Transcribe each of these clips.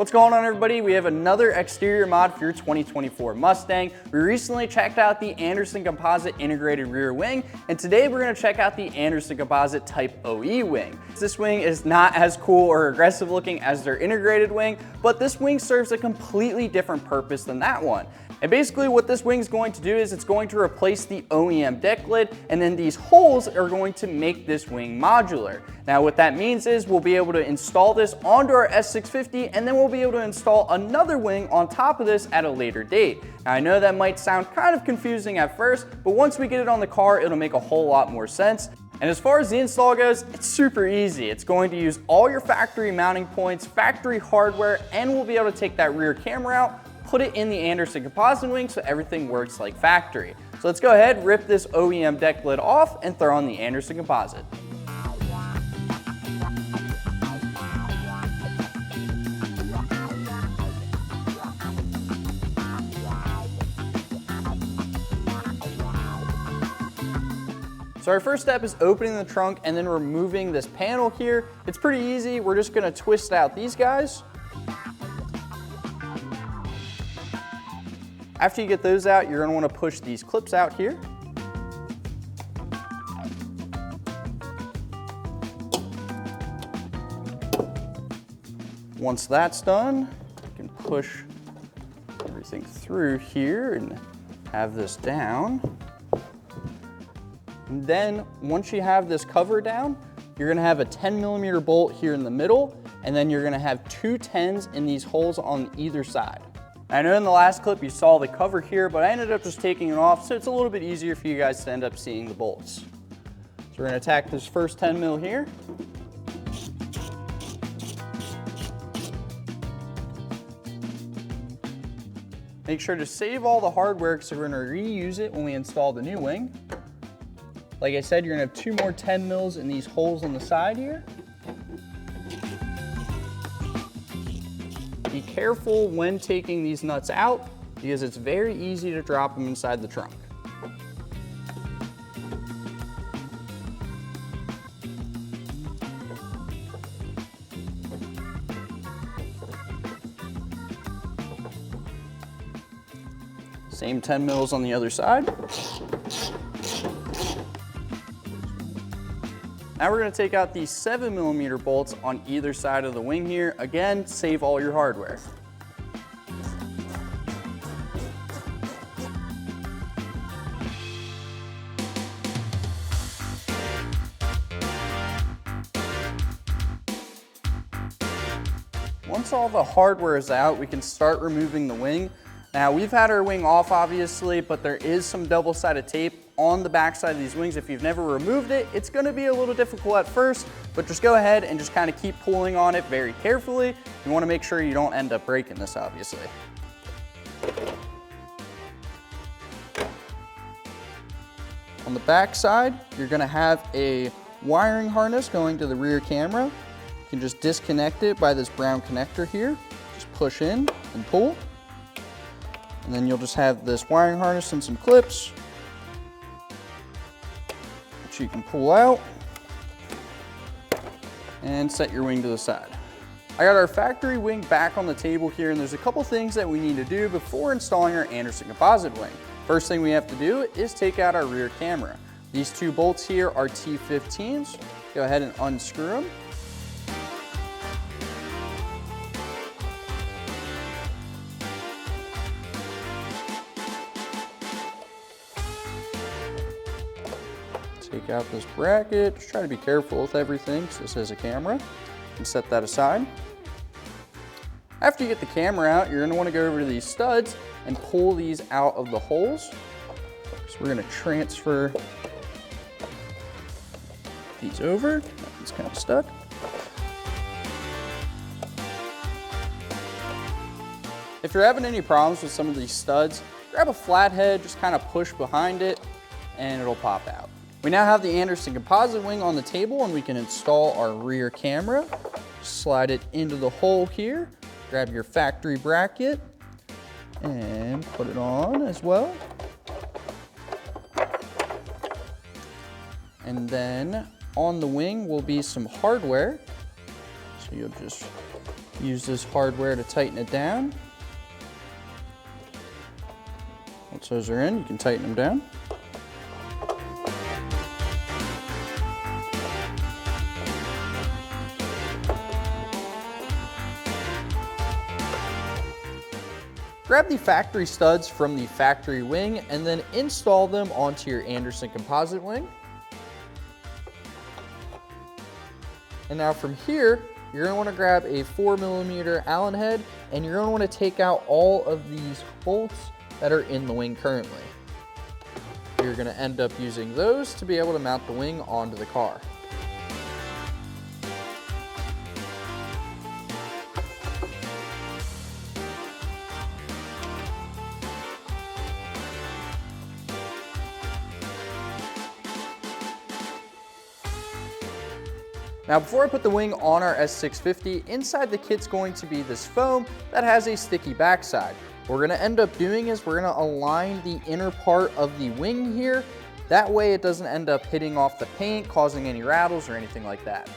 What's going on, everybody? We have another exterior mod for your 2024 Mustang. We recently checked out the Anderson Composite Integrated Rear Wing, and today we're going to check out the Anderson Composite Type-OE Wing. This wing is not as cool or aggressive looking as their integrated wing, but this wing serves a completely different purpose than that one. And basically what this wing is going to do is it's going to replace the OEM deck lid, and then these holes are going to make this wing modular. Now what that means is we'll be able to install this onto our S650, and then we'll be able to install another wing on top of this at a later date. Now I know that might sound kind of confusing at first, but once we get it on the car, it'll make a whole lot more sense. And as far as the install goes, it's super easy. It's going to use all your factory mounting points, factory hardware, and we'll be able to take that rear camera out, put it in the Anderson Composite Wing so everything works like factory. So let's go ahead, rip this OEM deck lid off, and throw on the Anderson Composite. So our first step is opening the trunk and then removing this panel here. It's pretty easy. We're just gonna twist out these guys. After you get those out, you're gonna wanna push these clips out here. Once that's done, you can push everything through here and have this down. And then once you have this cover down, you're gonna have a 10mm bolt here in the middle, and then you're gonna have two 10s in these holes on either side. I know in the last clip you saw the cover here, but I ended up just taking it off, so it's a little bit easier for you guys to end up seeing the bolts. So we're gonna attack this first 10mm here. Make sure to save all the hardware because we're gonna reuse it when we install the new wing. Like I said, you're gonna have two more 10mm in these holes on the side here. Be careful when taking these nuts out because it's very easy to drop them inside the trunk. Same 10mm on the other side. Now we're gonna take out these 7mm bolts on either side of the wing here. Again, save all your hardware. Once all the hardware is out, we can start removing the wing. Now we've had our wing off obviously, but there is some double-sided tape on the back side of these wings. If you've never removed it, it's gonna be a little difficult at first, but just go ahead and just kind of keep pulling on it very carefully. You wanna make sure you don't end up breaking this, obviously. On the back side, you're gonna have a wiring harness going to the rear camera. You can just disconnect it by this brown connector here. Just push in and pull. And then you'll just have this wiring harness and some clips which you can pull out and set your wing to the side. I got our factory wing back on the table here, and there's a couple things that we need to do before installing our Anderson Composite Wing. First thing we have to do is take out our rear camera. These two bolts here are T15s. Go ahead and unscrew them. Take out this bracket. Just try to be careful with everything because this is a camera. And set that aside. After you get the camera out, you're gonna wanna go over to these studs and pull these out of the holes. So we're gonna transfer these over. It's kind of stuck. If you're having any problems with some of these studs, grab a flathead, just kind of push behind it, and it'll pop out. We now have the Anderson Composite Wing on the table, and we can install our rear camera. Slide it into the hole here, grab your factory bracket, and put it on as well. And then on the wing will be some hardware. So you'll just Use this hardware to tighten it down. Once those are in, you can tighten them down. Grab the factory studs from the factory wing and then install them onto your Anderson Composite Wing. And now from here, you're going to want to grab a 4mm Allen head and you're going to want to take out all of these bolts that are in the wing currently. You're going to end up using those to be able to mount the wing onto the car. Now before I put the wing on our S650, inside the kit's going to be this foam that has a sticky backside. What we're going to end up doing is we're going to align the inner part of the wing here. That way it doesn't end up hitting off the paint, causing any rattles or anything like that.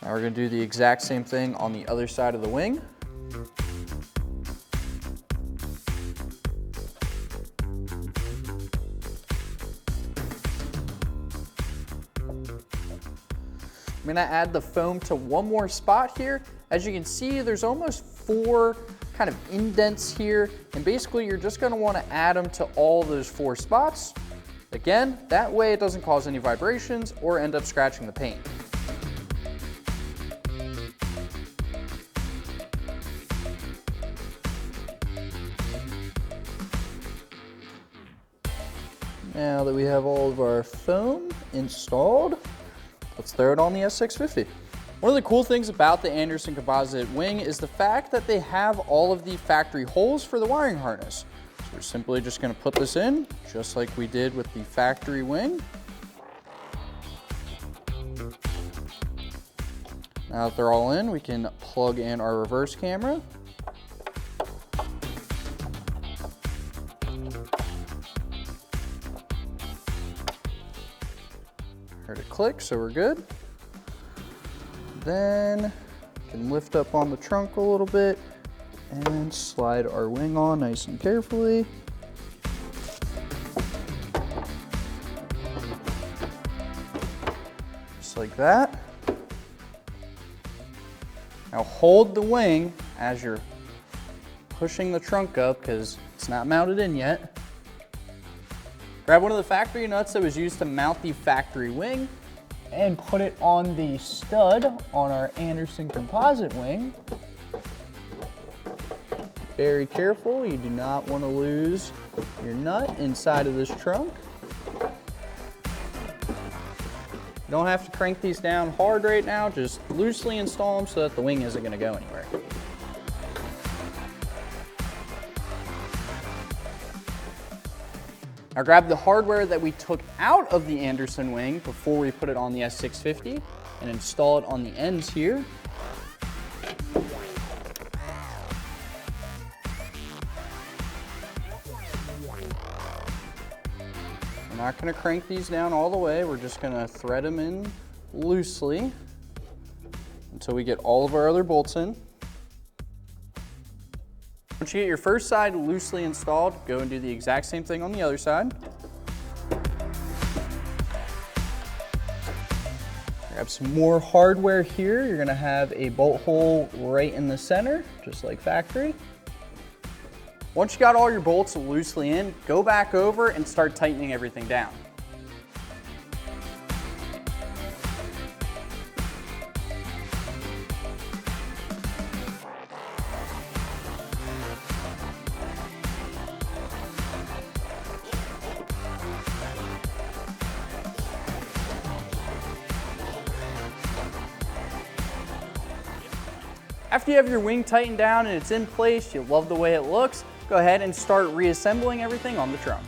Now we're going to do the exact same thing on the other side of the wing. I'm going to add the foam to one more spot here. As you can see, there's almost 4 kind of indents here, and basically you're just going to want to add them to all those 4 spots. Again, that way it doesn't cause any vibrations or end up scratching the paint. Now that we have all of our foam installed, let's throw it on the S650. One of the cool things about the Anderson Composite Wing is the fact that they have all of the factory holes for the wiring harness. So we're simply just going to put this in, just like we did with the factory wing. Now that they're all in, we can plug in our reverse camera. Heard it click, so we're good. Then we can lift up on the trunk a little bit and slide our wing on nice and carefully. Just like that. Now hold the wing as you're pushing the trunk up because it's not mounted in yet. Grab one of the factory nuts that was used to mount the factory wing and put it on the stud on our Anderson Composite Wing. Very careful, you do not want to lose your nut inside of this trunk. You don't have to crank these down hard right now, just loosely install them so that the wing isn't going to go anywhere. Now grab the hardware that we took out of the Anderson wing before we put it on the S650 and install it on the ends here. We're not going to crank these down all the way, we're just going to thread them in loosely until we get all of our other bolts in. Once you get your first side loosely installed, go and do the exact same thing on the other side. Grab some more hardware here. You're gonna have a bolt hole right in the center, just like factory. Once you got all your bolts loosely in, go back over and start tightening everything down. After you have your wing tightened down and it's in place, you love the way it looks, go ahead and start reassembling everything on the trunk.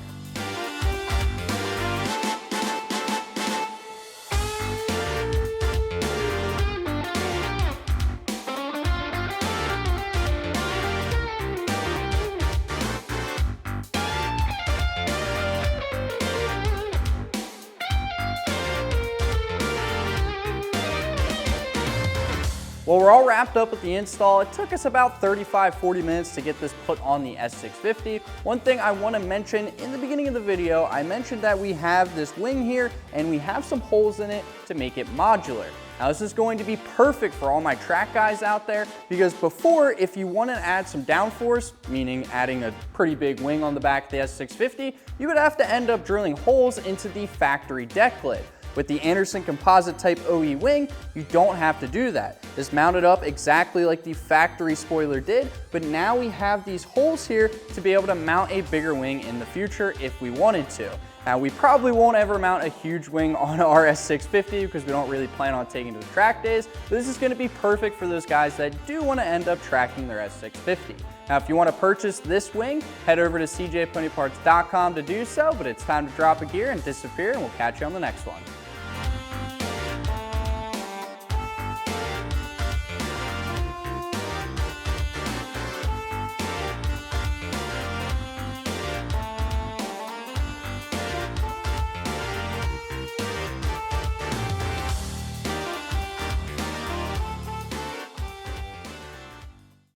Well, we're all wrapped up with the install. It took us about 35-40 minutes to get this put on the S650. One thing I want to mention in the beginning of the video, I mentioned that we have this wing here and we have some holes in it to make it modular. Now this is going to be perfect for all my track guys out there, because before, if you want to add some downforce, meaning adding a pretty big wing on the back of the S650, you would have to end up drilling holes into the factory deck lid. With the Anderson Composite Type-OE Wing, you don't have to do that. This mounted up exactly like the factory spoiler did, but now we have these holes here to be able to mount a bigger wing in the future if we wanted to. Now, we probably won't ever mount a huge wing on our S650 because we don't really plan on taking to the track days, but this is going to be perfect for those guys that do want to end up tracking their S650. Now, if you want to purchase this wing, head over to cjponyparts.com to do so, but it's time to drop a gear and disappear, and we'll catch you on the next one.